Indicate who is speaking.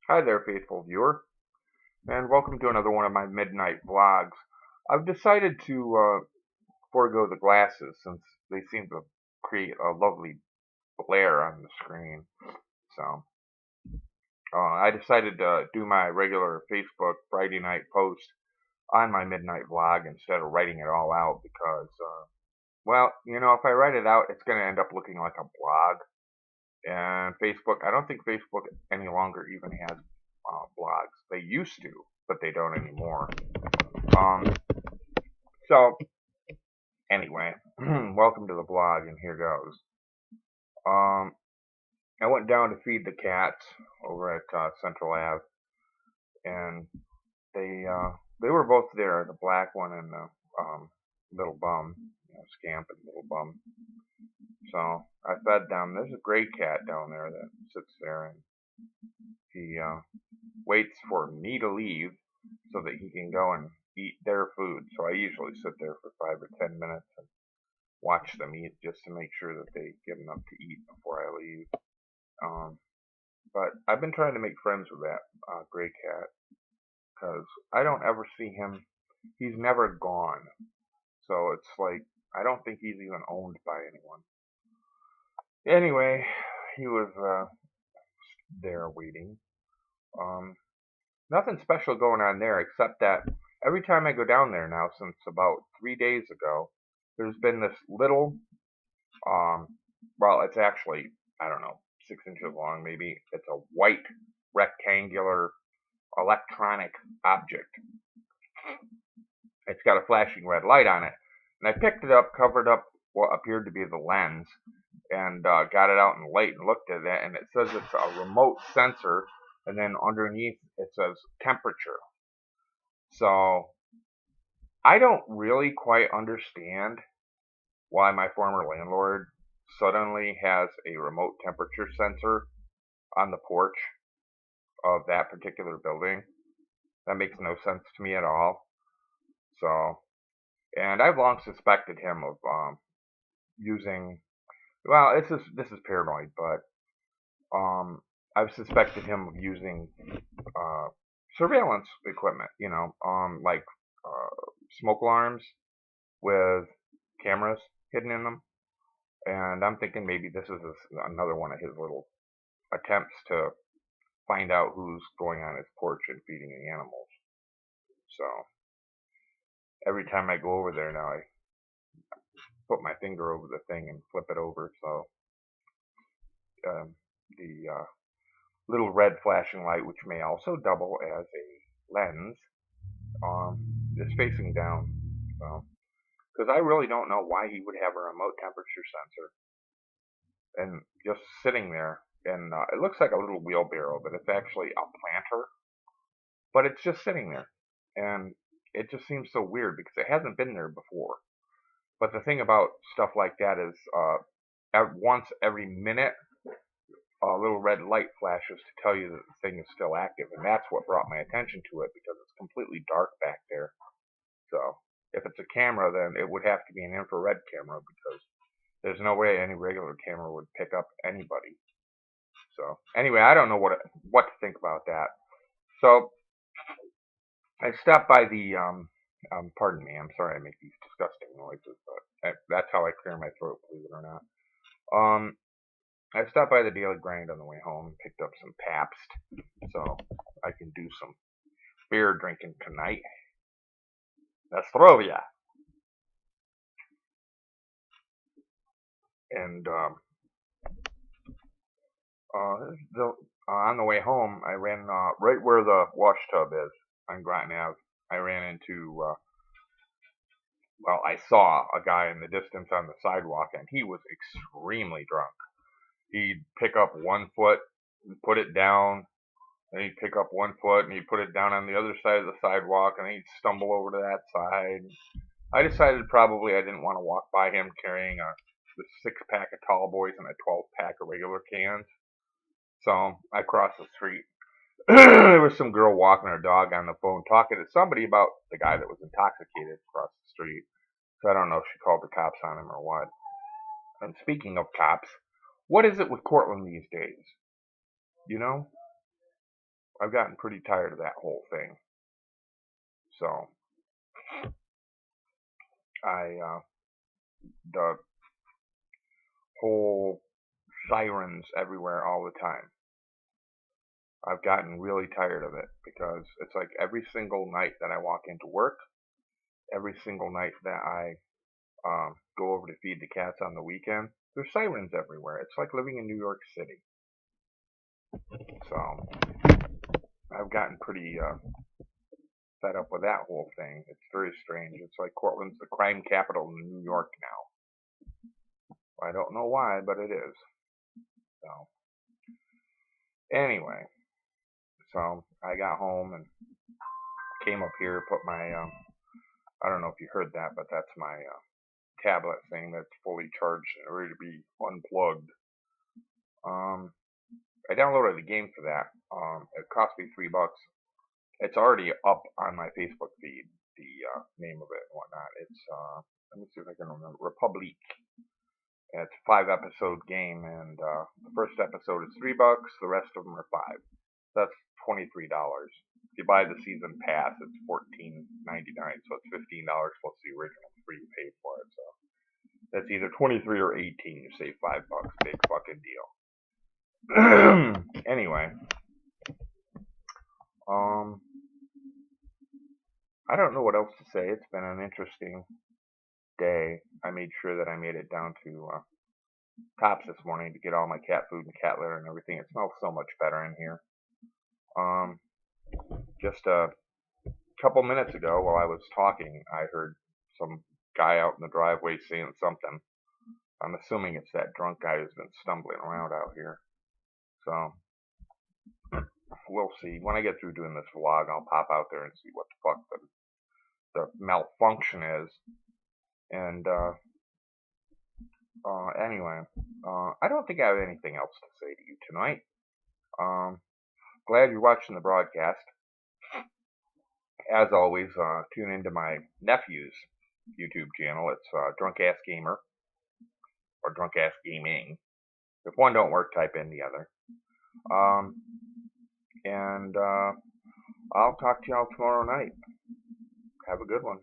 Speaker 1: Hi there, faithful viewer, and welcome to another one of my midnight vlogs. I've decided to forego the glasses since they seem to create a lovely glare on the screen. So I decided to do my regular Facebook Friday night post on my midnight vlog instead of writing it all out because, well, if I write it out, it's going to end up looking like a blog. And Facebook, I don't think Facebook any longer even has blogs. They used to, but they don't anymore. Um, so anyway, welcome to the blog, and here goes. Um, I went down to feed the cats over at Central Ave, and they were both there, the black one and the little bum, Scamp and little bum. So I fed them. There's a gray cat down there that sits there, and he waits for me to leave so that he can go and eat their food. So I usually sit there for 5 or 10 minutes and watch them eat just to make sure that they get enough to eat before I leave. Um, but I've been trying to make friends with that gray cat because I don't ever see him. He's never gone. So it's like, I don't think he's even owned by anyone. Anyway, he was there waiting. Um, Nothing special going on there except that every time I go down there now, since about 3 days ago, there's been this little, um, well, it's actually, I don't know, 6 inches long maybe. It's a white rectangular electronic object. It's got a flashing red light on it. And I picked it up, covered up what appeared to be the lens, and got it out in the light and looked at it, and it says it's a remote sensor, and then underneath it says temperature. So I don't really quite understand why my former landlord suddenly has a remote temperature sensor on the porch of that particular building. That makes no sense to me at all. So, and I've long suspected him of using. Well, this is paranoid, but I've suspected him of using uh, surveillance equipment. Like smoke alarms with cameras hidden in them. And I'm thinking maybe this is another one of his little attempts to find out who's going on his porch and feeding the animals. So every time I go over there now, I put my finger over the thing and flip it over. So the little red flashing light, which may also double as a lens, is facing down. So, because I really don't know why he would have a remote temperature sensor and just sitting there. And it looks like a little wheelbarrow, but it's actually a planter. But it's just sitting there, and it just seems so weird because it hasn't been there before. But the thing about stuff like that is, once every minute, a little red light flashes to tell you that the thing is still active, and that's what brought my attention to it because it's completely dark back there. So if it's a camera, then it would have to be an infrared camera because there's no way any regular camera would pick up anybody. So anyway, I don't know what to think about that. So I stopped by the pardon me, I'm sorry I make these disgusting noises, but that's how I clear my throat, believe it or not. Um, I stopped by the Daily Grind on the way home and picked up some Pabst, so I can do some beer drinking tonight. Nastrovia. And the, on the way home, I ran right where the wash tub is on Groton Ave. I ran into, well, I saw a guy in the distance on the sidewalk, and he was extremely drunk. He'd pick up one foot and put it down, and he'd pick up one foot and he'd put it down on the other side of the sidewalk, and he'd stumble over to that side. I decided probably I didn't want to walk by him carrying the 6-pack of tall boys and a 12-pack of regular cans. So I crossed the street. There was some girl walking her dog on the phone talking to somebody about the guy that was intoxicated across the street. So I don't know if she called the cops on him or what. And speaking of cops, what is it with Cortland these days? You know? I've gotten pretty tired of that whole thing. So the whole sirens everywhere all the time. I've gotten really tired of it because it's like every single night that I walk into work, every single night that I go over to feed the cats on the weekend, there's sirens everywhere. It's like living in New York City. So I've gotten pretty fed up with that whole thing. It's very strange. It's like Portland's the crime capital in New York now. I don't know why, but it is. So anyway, so I got home and came up here, put my I don't know if you heard that, but that's my tablet thing that's fully charged and ready to be unplugged. I downloaded the game for that. It cost me $3. It's already up on my Facebook feed, the name of it and whatnot. It's let me see if I can remember. Republic. It's a 5-episode game, and the first episode is $3. The rest of them are $5. That's $23. If you buy the season pass, it's $14.99, so it's $15 plus the original free you paid for it. So that's either 23 or 18. You save $5. Big fucking deal. Anyway, I don't know what else to say. It's been an interesting day. I made sure that I made it down to Tops this morning to get all my cat food and cat litter and everything. It smells so much better in here. Just a couple minutes ago while I was talking, I heard some guy out in the driveway saying something. I'm assuming it's that drunk guy who's been stumbling around out here. So we'll see. When I get through doing this vlog, I'll pop out there and see what the fuck the malfunction is. And anyway, I don't think I have anything else to say to you tonight. Glad you're watching the broadcast. As always, tune into my nephew's YouTube channel. It's Drunk Ass Gamer or Drunk Ass Gaming. If one don't work, type in the other. And I'll talk to y'all tomorrow night. Have a good one.